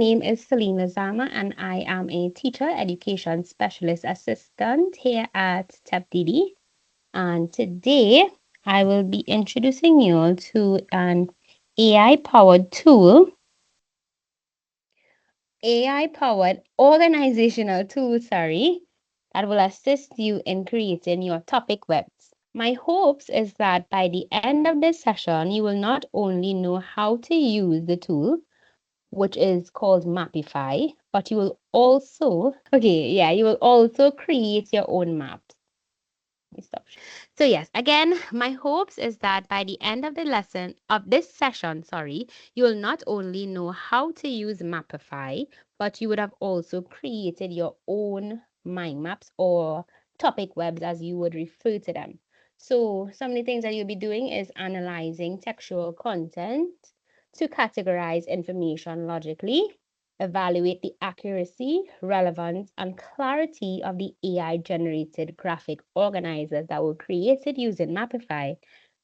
name is Selena Zama, and I am a teacher education specialist assistant here at TEPDD. And today I will be introducing you to an AI-powered tool, AI-powered organizational tool, that will assist you in creating your topic webs. My hopes is that by the end of this session, you will not only know how to use the tool, which is called Mapify, but you will also, you will also create your own maps. Let me stop. So yes, again, my hopes is that by the end of the lesson, of this session, you will not only know how to use Mapify, but you would have also created your own mind maps or topic webs as you would refer to them. So some of the things that you'll be doing is analyzing textual content to categorize information logically, evaluate the accuracy, relevance, and clarity of the AI-generated graphic organizers that were created using Mapify,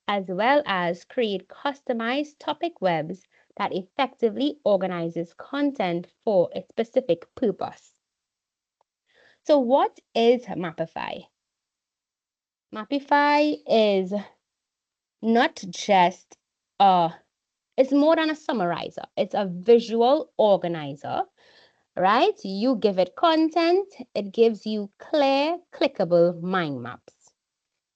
as well as create customized topic webs that effectively organizes content for a specific purpose. So what is Mapify? Mapify is not just it's more than a summarizer. It's a visual organizer, right? You give it content, it gives you clear, clickable mind maps.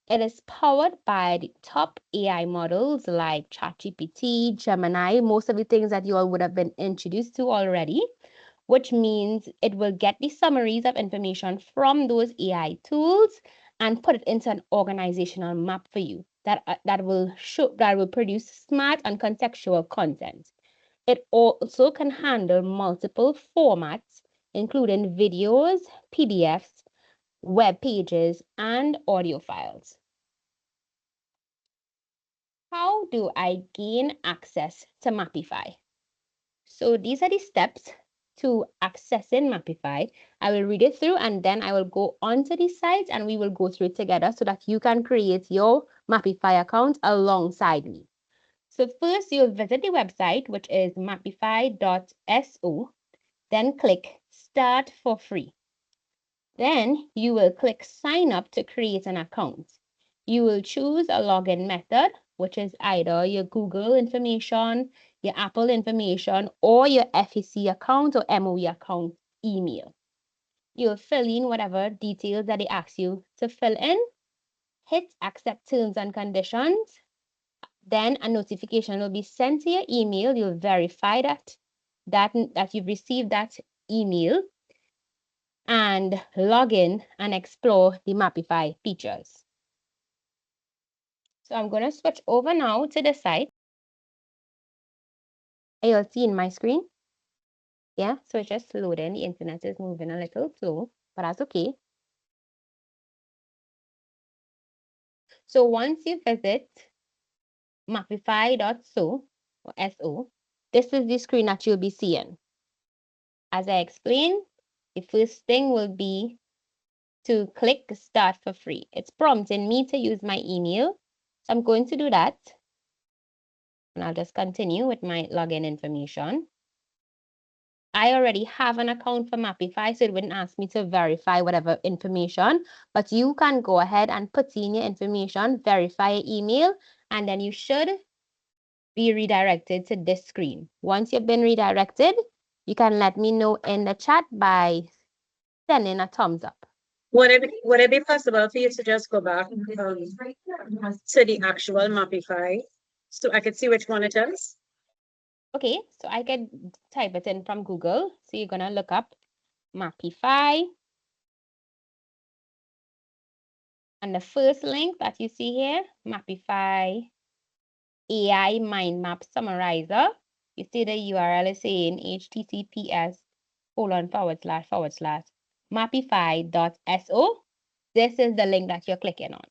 It is powered by the top AI models like ChatGPT, Gemini, most of the things that you all would have been introduced to already, which means it will get the summaries of information from those AI tools and put it into an organizational map for you that will produce smart and contextual content. It also can handle multiple formats, including videos, PDFs, web pages, and audio files. How do I gain access to Mapify? So these are the steps to accessing Mapify. I will read it through and then I will go onto the site and we will go through it together so that you can create your Mapify account alongside me. So first you'll visit the website, which is mapify.so, then click Start for Free. Then you will click Sign Up to create an account. You will choose a login method, which is either your Google information, your Apple information, or your FEC account or MOE account email. You'll fill in whatever details that they ask you to fill in, hit Accept Terms and Conditions, then a notification will be sent to your email. You'll verify that you've received that email and log in and explore the Mapify features. So I'm going to switch over now to the site. You'll see in my screen. Yeah, so it's just loading. The internet is moving a little slow, but that's okay. So once you visit mapify.so or SO, this is the screen that you'll be seeing. As I explained, the first thing will be to click Start for Free. It's prompting me to use my email. So I'm going to do that. And I'll just continue with my login information. I already have an account for Mapify, so it wouldn't ask me to verify whatever information, but you can go ahead and put in your information, verify your email, and then you should be redirected to this screen. Once you've been redirected, you can let me know in the chat by sending a thumbs up. Would it be possible for you to just go back to the actual Mapify so I could see which one it is? Okay, so I could type it in from Google. So you're gonna look up Mapify. And the first link that you see here, Mapify AI Mind Map Summarizer. You see the URL is saying https://mapify.so. This is the link that you're clicking on.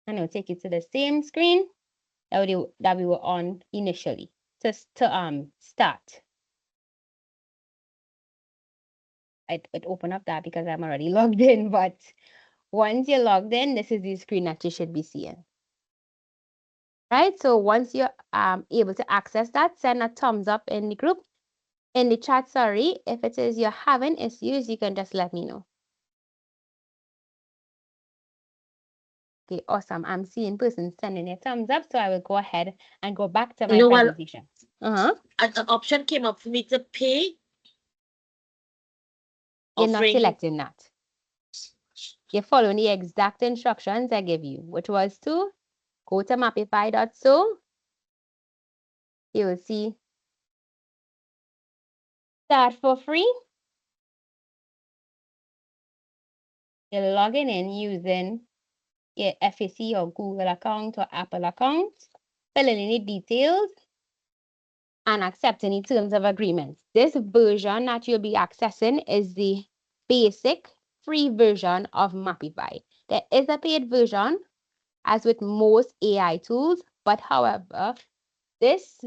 And it'll take you to the same screen that we were on initially to start. It opened up that because I'm already logged in, but once you're logged in, this is the screen that you should be seeing. Right, so once you're able to access that, send a thumbs up in the group, in the chat, sorry. If it is you're having issues, you can just let me know. Okay, awesome. I'm seeing persons sending a thumbs up, so I will go ahead and go back to my presentation. An option came up for me to pay. You're not selecting that. You're following the exact instructions I give you, which was to go to mapify.so. You will see start for free. You're logging in using your FAC or Google account or Apple account, filling in the details, and accepting the terms of agreements. This version that you'll be accessing is the basic free version of Mapify. There is a paid version, as with most AI tools, but however, this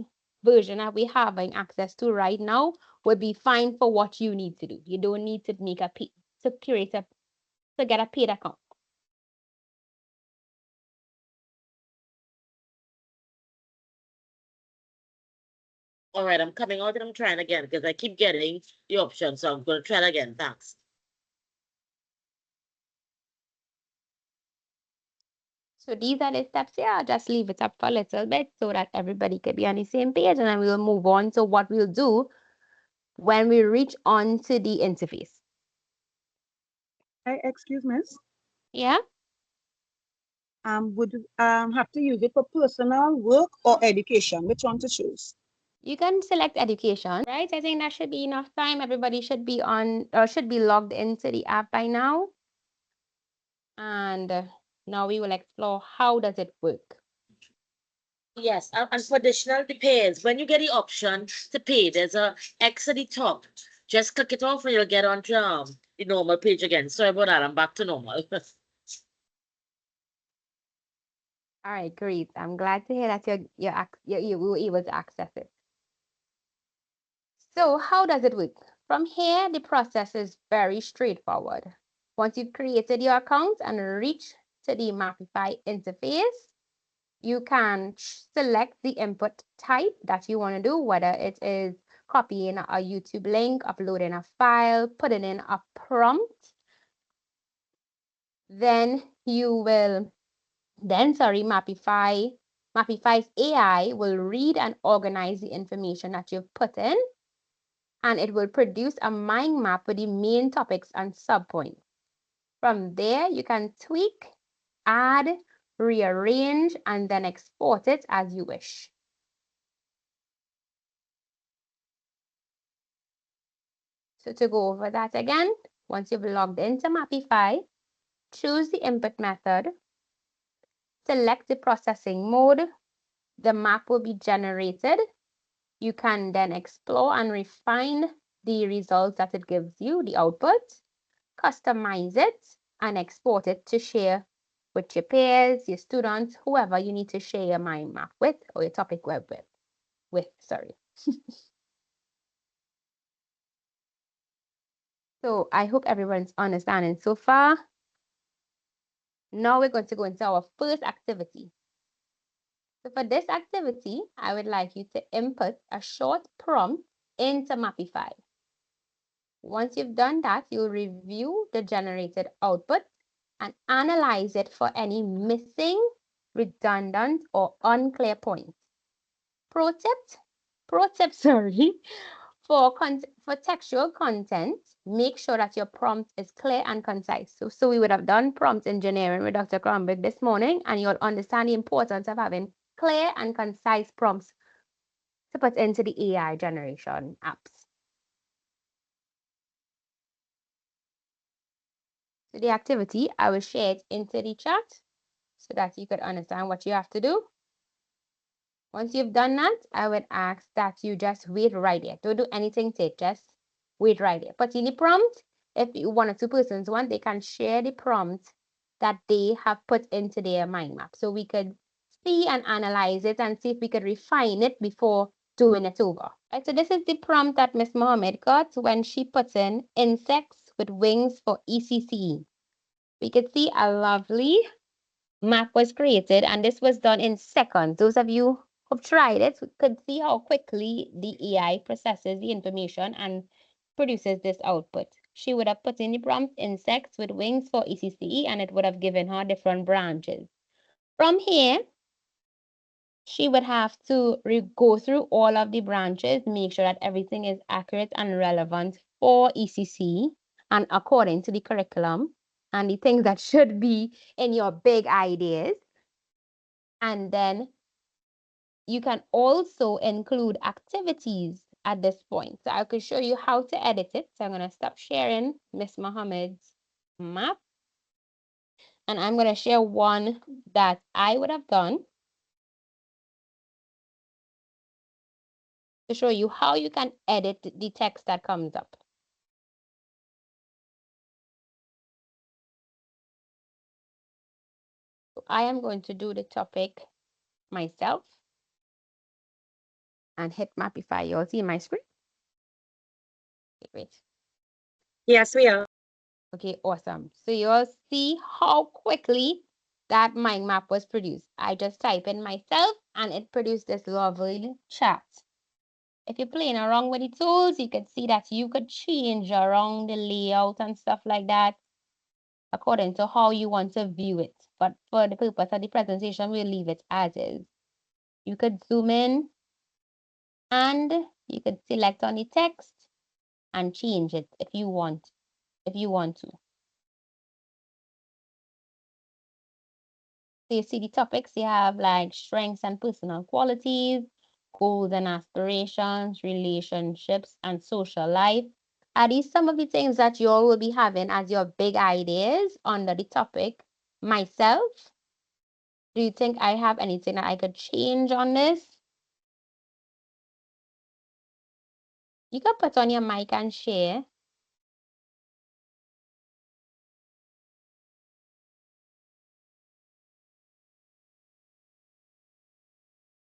version that we having access to right now would be fine for what you need to do. You don't need to make to get a paid account. All right, I'm coming out and I'm trying again because I keep getting the option. So I'm going to try it again. Thanks. So these are the steps here. I'll just leave it up for a little bit so that everybody can be on the same page, and then we'll move on to what we'll do when we reach on to the interface. Excuse me. Yeah? Would have to use it for personal, work, or education? Which one to choose? You can select education, right? I think that should be enough time. Everybody should be on or should be logged into the app by now. And now we will explore how does it work. Yes, and for additional depends. When you get the option to pay, there's a X at the top. Just click it off and you'll get onto the normal page again. Sorry about that. I'm back to normal. All right, great. I'm glad to hear that you were able to access it. So how does it work? From here, the process is very straightforward. Once you've created your account and reach to the Mapify interface, you can select the input type that you want to do, whether it is copying a YouTube link, uploading a file, putting in a prompt. Then Mapify's AI will read and organize the information that you've put in, and it will produce a mind map with the main topics and subpoints. From there, you can tweak, add, rearrange, and then export it as you wish. So to go over that again, once you've logged into Mapify, choose the input method, select the processing mode, the map will be generated. You can then explore and refine the results that it gives you, the output, customize it, and export it to share with your peers, your students, whoever you need to share your mind map with or your topic web with. So I hope everyone's understanding so far. Now we're going to go into our first activity. So for this activity, I would like you to input a short prompt into Mapify. Once you've done that, you'll review the generated output and analyze it for any missing, redundant, or unclear points. Pro tip, sorry, for textual content, make sure that your prompt is clear and concise. So we would have done prompt engineering with Dr. Kronberg this morning, and you'll understand the importance of having clear and concise prompts to put into the AI generation apps. So the activity, I will share it into the chat so that you could understand what you have to do. Once you've done that, I would ask that you just wait right there. Don't do anything to it, just wait right there. Put in the prompt. If one or two persons want, they can share the prompt that they have put into their mind map. So we could see and analyze it and see if we could refine it before doing it over. Right, so this is the prompt that Miss Mohammed got when she put in insects with wings for ECCE. We could see a lovely map was created, and this was done in seconds. Those of you who've tried it could see how quickly the AI processes the information and produces this output. She would have put in the prompt insects with wings for ECCE, and it would have given her different branches. From here, she would have to go through all of the branches, make sure that everything is accurate and relevant for ECCE and according to the curriculum and the things that should be in your big ideas. And then you can also include activities at this point. So I could show you how to edit it. So I'm going to stop sharing Miss Mohammed's map. And I'm going to share one that I would have done to show you how you can edit the text that comes up. So I am going to do the topic myself and hit Mapify. You'll see my screen. Okay, great. Yes, we are. Okay, awesome. So you'll see how quickly that mind map was produced. I just type in myself and it produced this lovely chart. If you're playing around with the tools, you can see that you could change around the layout and stuff like that according to how you want to view it. But for the purpose of the presentation, we'll leave it as is. You could zoom in and you could select on the text and change it if you want to. So you see the topics, you have like strengths and personal qualities, goals and aspirations, relationships and social life. Are these some of the things that you all will be having as your big ideas under the topic myself? Do you think I have anything that I could change on this? You can put on your mic and share.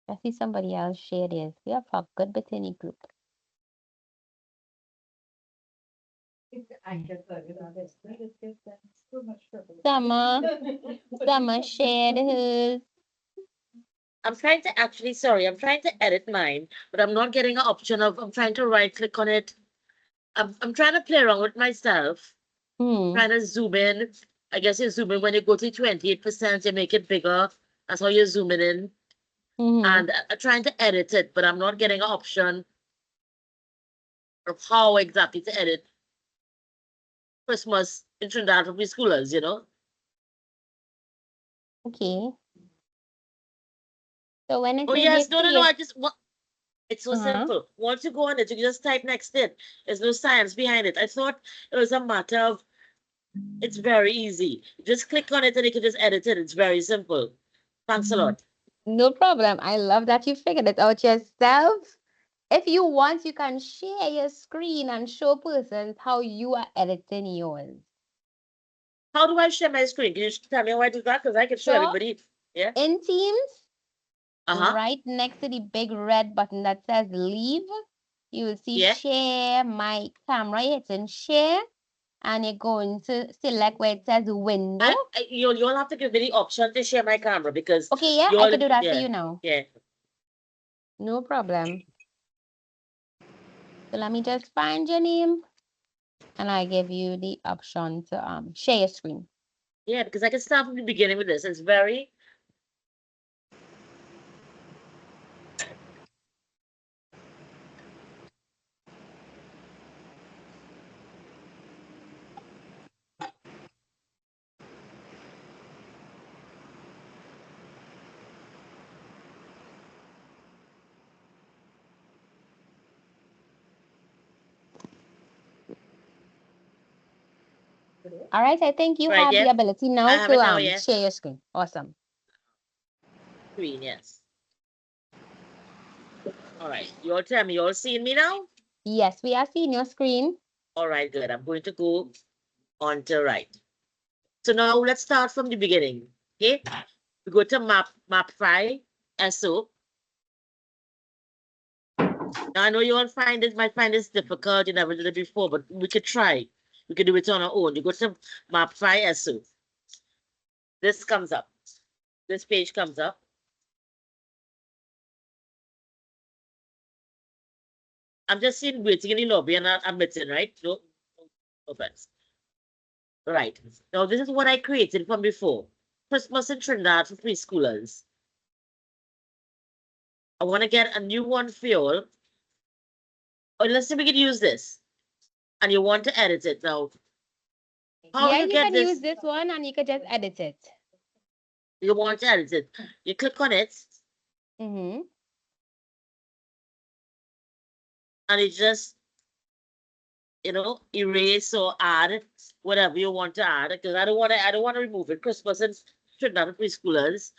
I see somebody else share this. We have a good bit in the group. Summer shared hers. I'm trying to actually, sorry, I'm trying to edit mine, but I'm not getting an option of, I'm trying to right click on it. I'm trying to play around with myself, trying to zoom in. I guess you zoom in when you go to 28%, you make it bigger. That's how you're zooming in. And I'm trying to edit it, but I'm not getting an option of how exactly to edit Christmas in Trinidad for preschoolers, you know? Okay. So when it Oh, is yes, your no, I just want, it's so Uh-huh. simple. Once you go on it, you can just type next it. There's no science behind it. I thought it was a matter of, it's very easy. Just click on it and you can just edit it. It's very simple. Thanks a lot. No problem. I love that you figured it out yourself. If you want, you can share your screen and show persons how you are editing yours. How do I share my screen? Can you tell me how I do that? Because I can show So, everybody. Yeah. In Teams, Uh-huh. right next to the big red button that says leave, you will see Yeah. share my camera. You hit in share and you're going to select where it says window. You'll have to give me the option to share my camera because Okay, yeah, I can do that for you now. Yeah. No problem. So let me just find your name and I give you the option to share your screen. Yeah, because I can start from the beginning with this. It's very All right, I think you right, have the yeah. ability now I have to it now, yeah. share your screen. Awesome. Screen, yes. All right. You all tell me, you all seeing me now? Yes, we are seeing your screen. All right, good. I'm going to go on to right. So now let's start from the beginning. Okay. We go to Mapify, SO. Now I know you all might find this difficult. You never did it before, but we could try. We could do it on our own. You go to Mapify, SO. This comes up. This page comes up. I'm just seeing waiting in the lobby and I'm admitting, right? No offense. Right. Now, this is what I created from before. Christmas in Trinidad for preschoolers. I want to get a new one for you all. Or let's see if we can use this. And you want to edit it now. How Yeah, you you get can this? use this one and you can just edit it. You want to edit it. You click on it Mm-hmm. and it just, erase or add whatever you want to add. Because I don't want to remove it. Christmas and Trinidad preschoolers.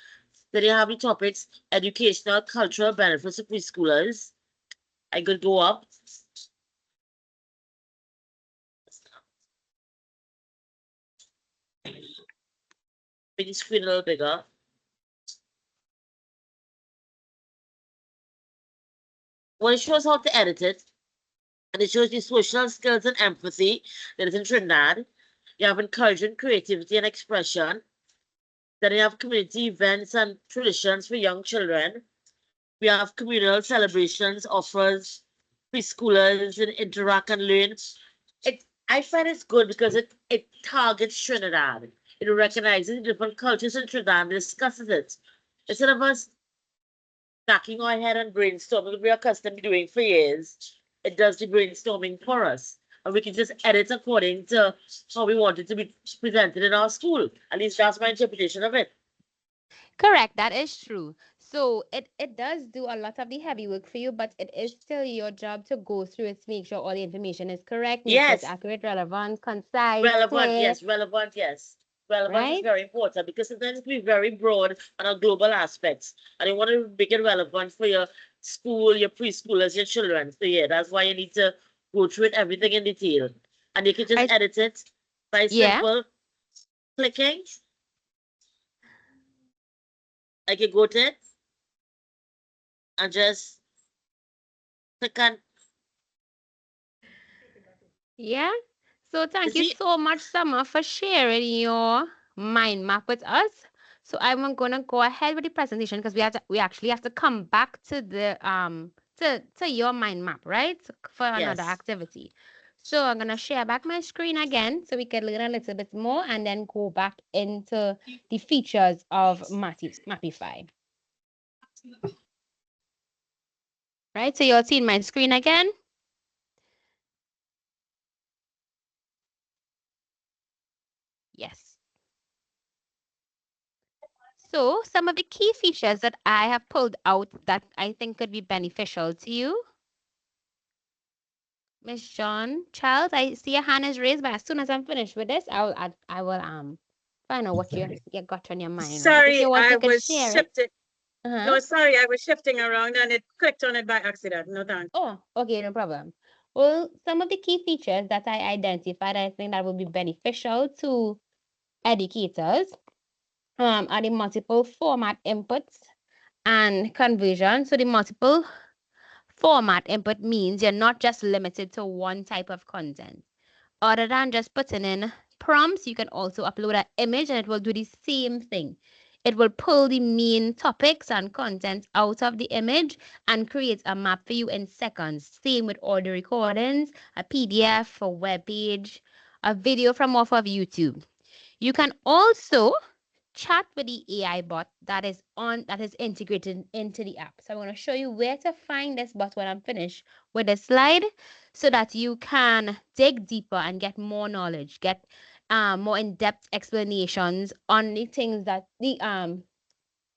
Then you have the topics, educational, cultural benefits of preschoolers. I could go up. Make the screen a little bigger. Well, it shows how to edit it. And it shows you social skills and empathy that is in Trinidad. You have encouraging creativity and expression. Then you have community events and traditions for young children. We have communal celebrations, offers preschoolers and interact and learn. I find it's good because it targets Trinidad. It recognizes different cultures in Trinidad and discusses it. Instead of us knocking our head and brainstorming, what we are accustomed to doing for years, it does the brainstorming for us. And we can just edit according to how we want it to be presented in our school. At least that's my interpretation of it. Correct, that is true. So it does do a lot of the heavy work for you, but it is still your job to go through it to make sure all the information is correct, make sure it's Yes, accurate, relevant, concise, relevant, clear, yes, relevant, yes. Relevance is right? very important because sometimes it can be very broad on a global aspects. And you want to make it relevant for your school, your preschoolers, your children. So yeah, that's why you need to go through it everything in detail. And you can just I, edit it by yeah. simple clicking. I can go to it and just click on. Yeah. So You thank you see, so much, Summer, for sharing your mind map with us. So I'm gonna go ahead with the presentation because we actually have to come back to the to your mind map, right? For another yes. activity. So I'm gonna share back my screen again so we can learn a little bit more and then go back into the features of Mapify. Right? So you'll see my screen again. Yes. So some of the key features that I have pulled out that I think could be beneficial to you. Miss John, Charles, I see your hand is raised, but as soon as I'm finished with this, I will find out what you got on your mind, right? If Sorry, you want, I you can was share it. shifting. Uh-huh. No, sorry, I was shifting around and it clicked on it by accident. No, thanks. Oh, okay, no problem. Well, some of the key features that I identified, I think that will be beneficial to educators, are the multiple format inputs and conversion. So the multiple format input means you're not just limited to one type of content. Other than just putting in prompts, you can also upload an image and it will do the same thing. It will pull the main topics and content out of the image and create a map for you in seconds. Same with all the recordings, a PDF, a web page, a video from off of YouTube. You can also chat with the AI bot that is integrated into the app. So I'm going to show you where to find this bot when I'm finished with the slide so that you can dig deeper and get more knowledge, get more in-depth explanations on the things that the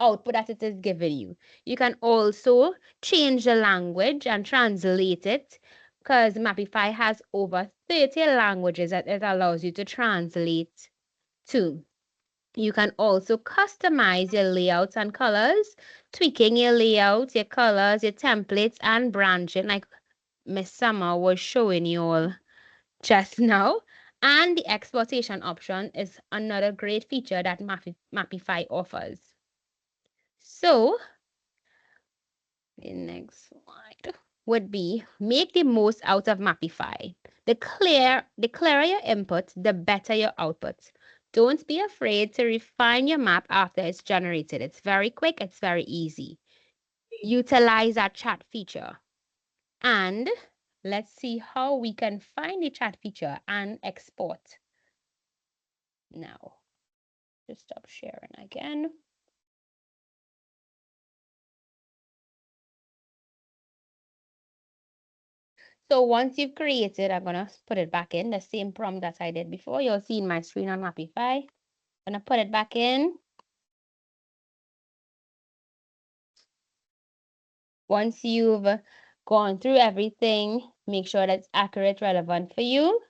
output that it is giving you. You can also change the language and translate it because Mapify has over 30 languages that it allows you to translate to. You can also customize your layouts and colors, tweaking your layout, your colors, your templates, and branching like Miss Summer was showing you all just now. And the exportation option is another great feature that Mapify offers. So the next slide would be make the most out of Mapify. The clearer your input, the better your output. Don't be afraid to refine your map after it's generated. It's very quick, it's very easy. Utilize that chat feature. And let's see how we can find the chat feature and export. Now, just stop sharing again. So once you've created, I'm gonna put it back in the same prompt that I did before. You'll see in my screen on Mapify. I'm gonna put it back in. Once you've gone through everything, make sure that's accurate, relevant for you.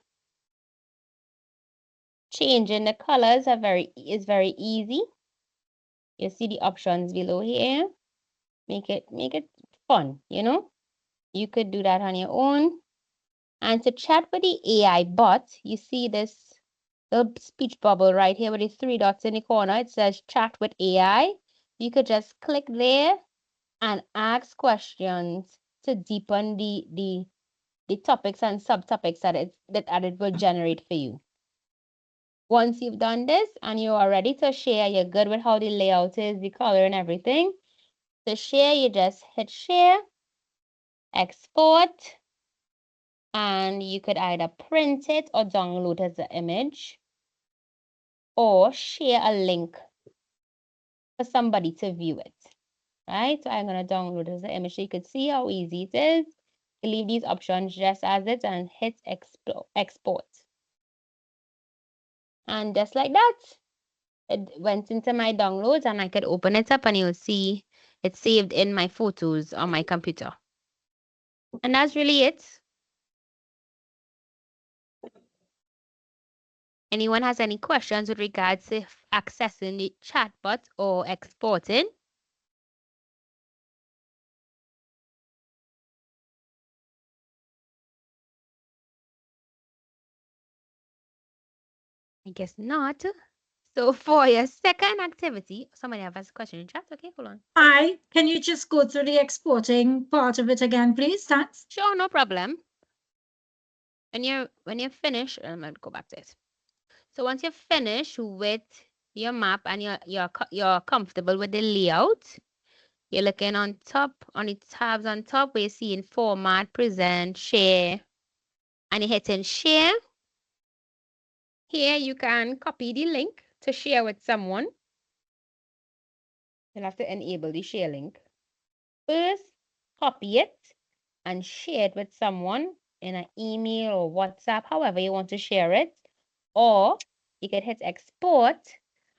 Changing the colors is very easy. You see the options below here. Make it fun, you know? You could do that on your own. And to chat with the AI bot, you see this little speech bubble right here with the 3 dots in the corner. It says chat with AI. You could just click there and ask questions to deepen the topics and subtopics that it will generate for you. Once you've done this and you are ready to share, you're good with how the layout is, the color and everything. To share, you just hit share, export, and you could either print it or download as an image, or share a link for somebody to view it, right? So I'm gonna download it as an image so you could see how easy it is. You leave these options just as it and hit export. And just like that, it went into my downloads and I could open it up and you'll see it's saved in my photos on my computer. And that's really it. Anyone has any questions with regards to accessing the chatbot or exporting? I guess not. So for your second activity, somebody have a question in chat. Okay, hold on. Hi, can you just go through the exporting part of it again, please? Thanks. Sure, no problem. When you're finished, I'm gonna go back to it. So once you're finished with your map and you're comfortable with the layout, you're looking on top, on the tabs on top, where you're seeing format, present, share, and you're hitting share. Here you can copy the link to share with someone. You'll have to enable the share link. First, copy it and share it with someone in an email or WhatsApp, however you want to share it. Or you can hit export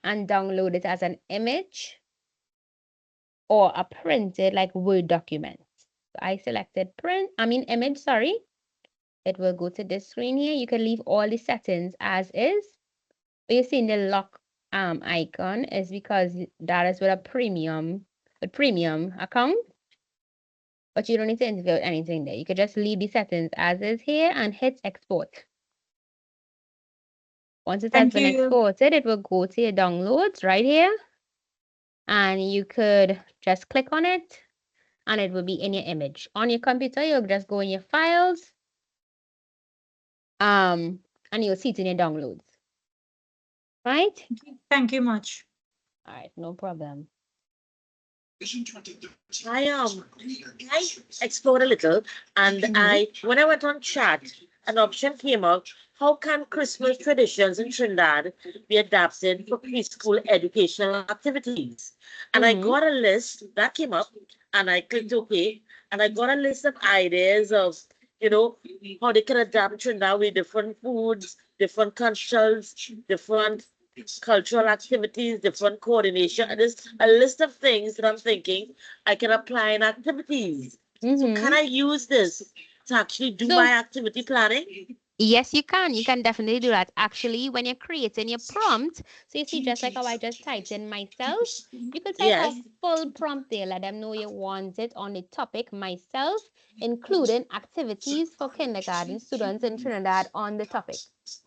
and download it as an image or a printed like Word document. So I selected image, sorry. It will go to this screen here. You can leave all the settings as is. But you see the lock icon is because that is with a premium account. But you don't need to interfere with anything there. You could just leave the settings as is here and hit export. Once it has been exported, it will go to your downloads right here. And you could just click on it and it will be in your image. On your computer, you'll just go in your files. And you'll see it in your downloads. Right? Thank you much. All right, no problem. I explored a little, and when I went on chat, an option came up. How can Christmas traditions in Trinidad be adapted for preschool educational activities? And I got a list that came up, and I clicked OK, and I got a list of ideas of, how they can adapt Trinidad with different foods, different cultures, different cultural activities, different coordination. And there's a list of things that I'm thinking I can apply in activities. So can I use this to actually do my activity planning? Yes, you can. You can definitely do that. Actually, when you're creating your prompt, so you see, just like how I just typed in myself, you could type a full prompt there. Let them know you want it on the topic myself, including activities for kindergarten students in Trinidad on the topic.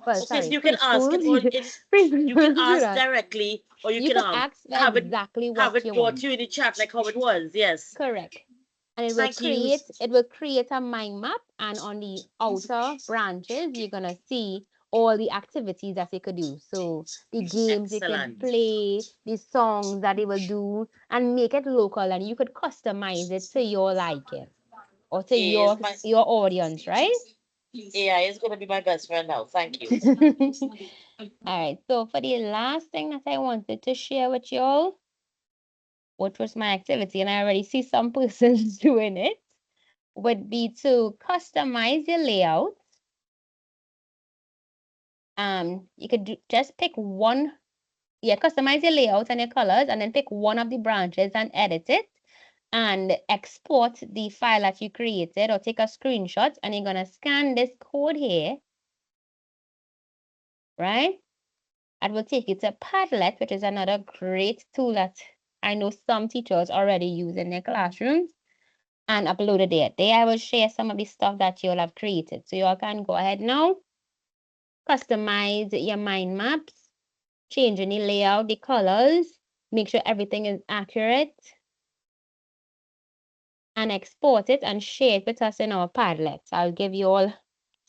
Well, sorry, so you can ask it, you can ask directly, or you can ask have exactly what have it you brought want. to you in the chat like how it was. Yes. Correct. And it will create a mind map, and on the outer branches, you're gonna see all the activities that they could do. So the games they could Excellent. play, the songs that they will do, and make it local, and you could customize it to your liking or to Is your audience, right? AI is going to be my best friend now. Thank you. All right. So for the last thing that I wanted to share with y'all, what was my activity, and I already see some persons doing it, would be to customize your layout. You could just pick one, customize your layout and your colors, and then pick one of the branches and edit it, and export the file that you created, or take a screenshot, and you're gonna scan this code here, right? It will take you to Padlet, which is another great tool that I know some teachers already use in their classrooms, and upload it there. There I will share some of the stuff that you'll have created. So you all can go ahead now, customize your mind maps, change any layout, the colors, make sure everything is accurate, and export it and share it with us in our Padlet. I'll give you all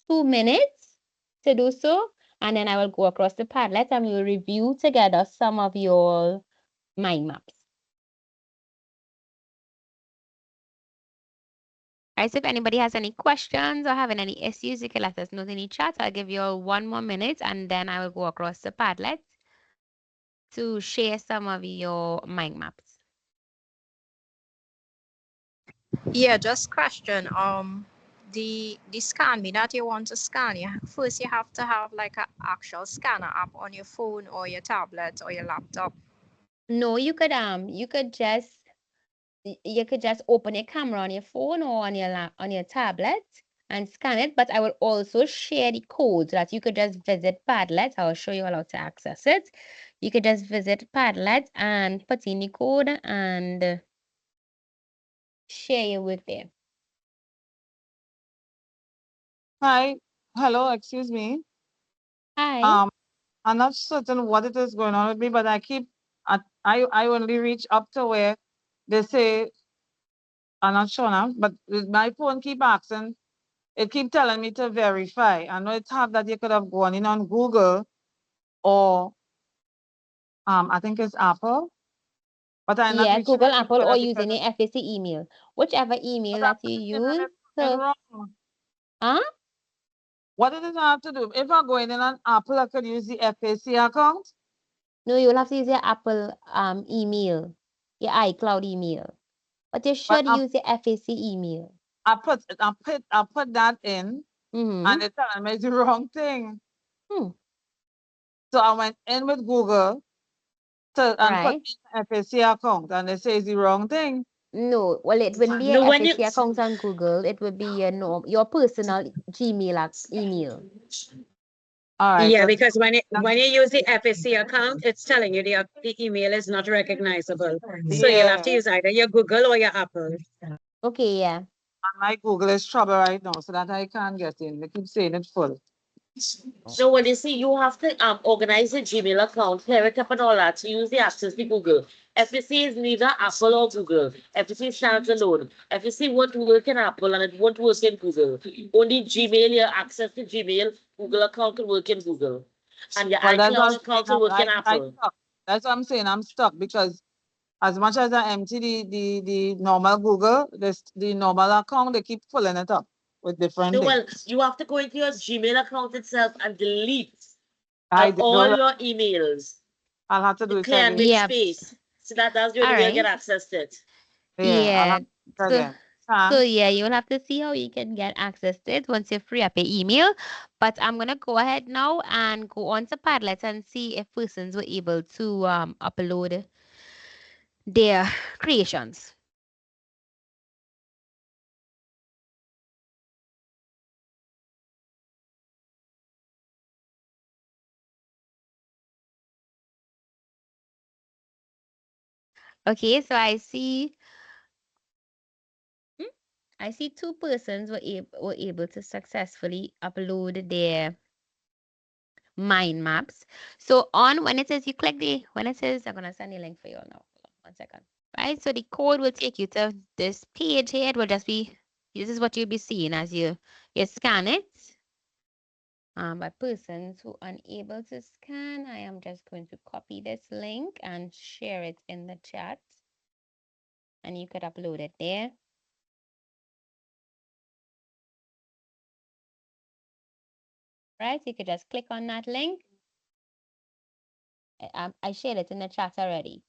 2 minutes to do so, and then I will go across the Padlet and we'll review together some of your mind maps. Alright, so if anybody has any questions or having any issues, you can let us know in the chat. I'll give you all 1 more minute, and then I will go across the Padlet to share some of your mind maps. Yeah, just question. The scan me that you want to scan, first you have to have like an actual scanner app on your phone or your tablet or your laptop. No, you could just open your camera on your phone or on your tablet and scan it, but I will also share the code so that you could just visit Padlet. I'll show you how to access it. You could just visit Padlet and put in the code and share your work there. Hi, hello, excuse me. Hi. I'm not certain what it is going on with me, but I only reach up to where they say, I'm not sure now, but my phone keep asking, it keep telling me to verify. I know it's have that you could have gone in on Google or I think it's Apple, but I'm not Yeah, reaching Google, any Apple, or further using because your FAC email. Whichever email that you use. So, wrong. huh? What does it have to do? If I go in on Apple, I could use the FAC account. No, you'll have to use your Apple email, your iCloud email. But you But should use your FAC email. I put that in, Mm-hmm. and it's telling me it's the wrong thing. Hmm. So I went in with Google and put Right. in FAC account, and it says the wrong thing. No, well, it wouldn't be No, your when you FAC account on Google. It would be your personal Gmail email. All right. Yeah, so because when you use the FAC account, it's telling you the email is not recognizable. So you'll have to use either your Google or your Apple. Okay, yeah. and my Google is trouble right now, so that I can't get in. They keep saying it's full. So when you see you have to organize a Gmail account, clear it up and all that, so use the access to Google. FSC is neither Apple or Google. FSC stands alone. FSC won't work in Apple and it won't work in Google. Only Gmail, your access to Gmail, Google account can work in Google. And your Well, that's what iCloud I'm account saying. can work in I Apple. stuck. That's what I'm saying. I'm stuck because as much as I empty the normal Google, the normal account, they keep filling it up with different No, things. well, you have to go into your Gmail account itself and delete I did all know that. your emails. I'll have to do To it clear and again. make Yep. space. So that's the only All way I get right. access to it. Yeah, I'll Yeah. have to do it So, again. so yeah, you'll have to see how you can get access to it once you free up your email. But I'm gonna go ahead now and go on to Padlet and see if persons were able to upload their creations. Okay, so I see two persons were able to successfully upload their mind maps. So when it says I'm gonna send the link for you all now. Hold on 1 second. Right, so the code will take you to this page here. It will just be, this is what you'll be seeing as you scan it. But persons who are unable to scan, I am just going to copy this link and share it in the chat. And you could upload it there. Right, you could just click on that link. I shared it in the chat already.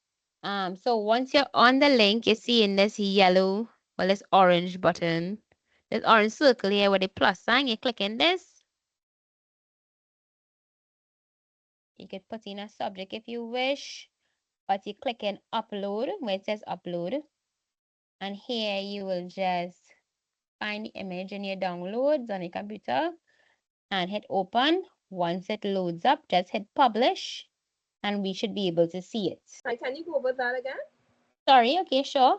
So once you're on the link, you see in this yellow, well, this orange button, this orange circle here with the plus sign, you click in this. You could put in a subject if you wish, but you click in upload where it says upload. And here you will just find the image in your downloads on your computer and hit open. Once it loads up, just hit publish and we should be able to see it. Can you go over that again? Sorry, okay, sure.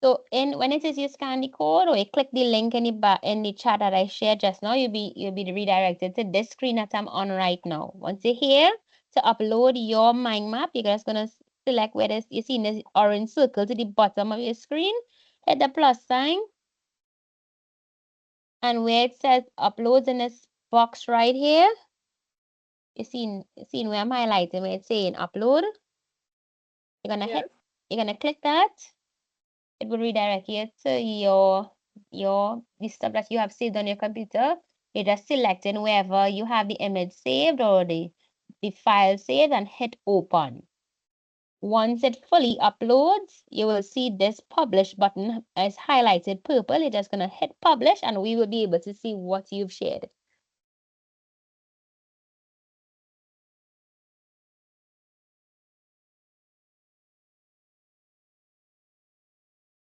So when it says you scan the code or you click the link in the chat that I shared just now, you'll be redirected to this screen that I'm on right now. Once you're here to upload your mind map, you're just gonna select where you see this orange circle to the bottom of your screen, hit the plus sign, and where it says uploads in this box right here, you see where I'm highlighting where it's saying upload. You're gonna you're gonna click that. It will redirect you to the stuff that you have saved on your computer. You're just selecting wherever you have the image saved or the file saved and hit open. Once it fully uploads, you will see this publish button is highlighted purple. You're just gonna hit publish and we will be able to see what you've shared.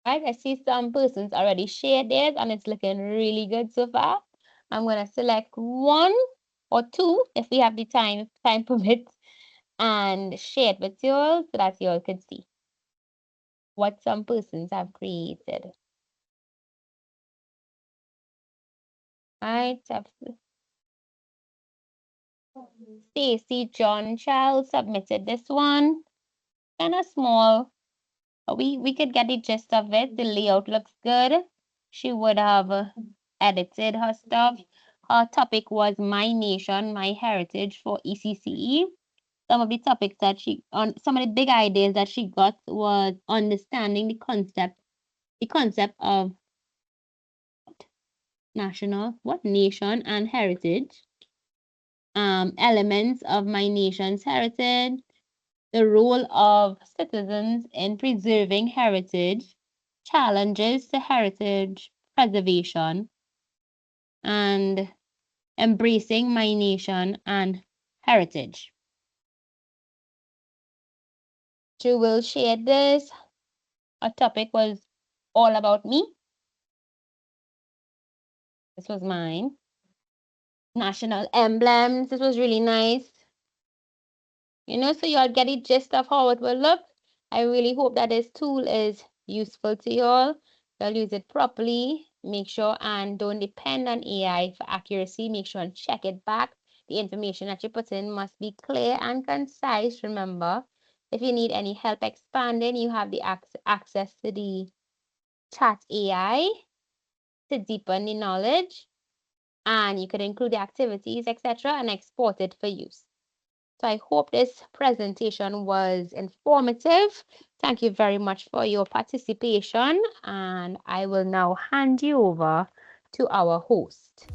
Right, I see some persons already shared theirs and it's looking really good so far. I'm gonna select one or two if we have the time permits and share it with you all so that you all could see what some persons have created. Right, Stacy John Child submitted this one. Kind of small. We could get the gist of it. The layout looks good. She would have edited her stuff. Her topic was My Nation, My Heritage for ECCE. Some of the topics that some of the big ideas that she got was understanding the concept of nation and heritage, elements of my nation's heritage, the role of citizens in preserving heritage, challenges to heritage preservation, and embracing my nation and heritage. She will share this. Our topic was all about me. This was mine. National emblems. This was really nice. So you all get the gist of how it will look. I really hope that this tool is useful to you all. You'll use it properly. Make sure and don't depend on AI for accuracy. Make sure and check it back. The information that you put in must be clear and concise. Remember, if you need any help expanding, you have the access to the chat AI to deepen the knowledge. And you could include the activities, etc., and export it for use. So I hope this presentation was informative. Thank you very much for your participation, and I will now hand you over to our host.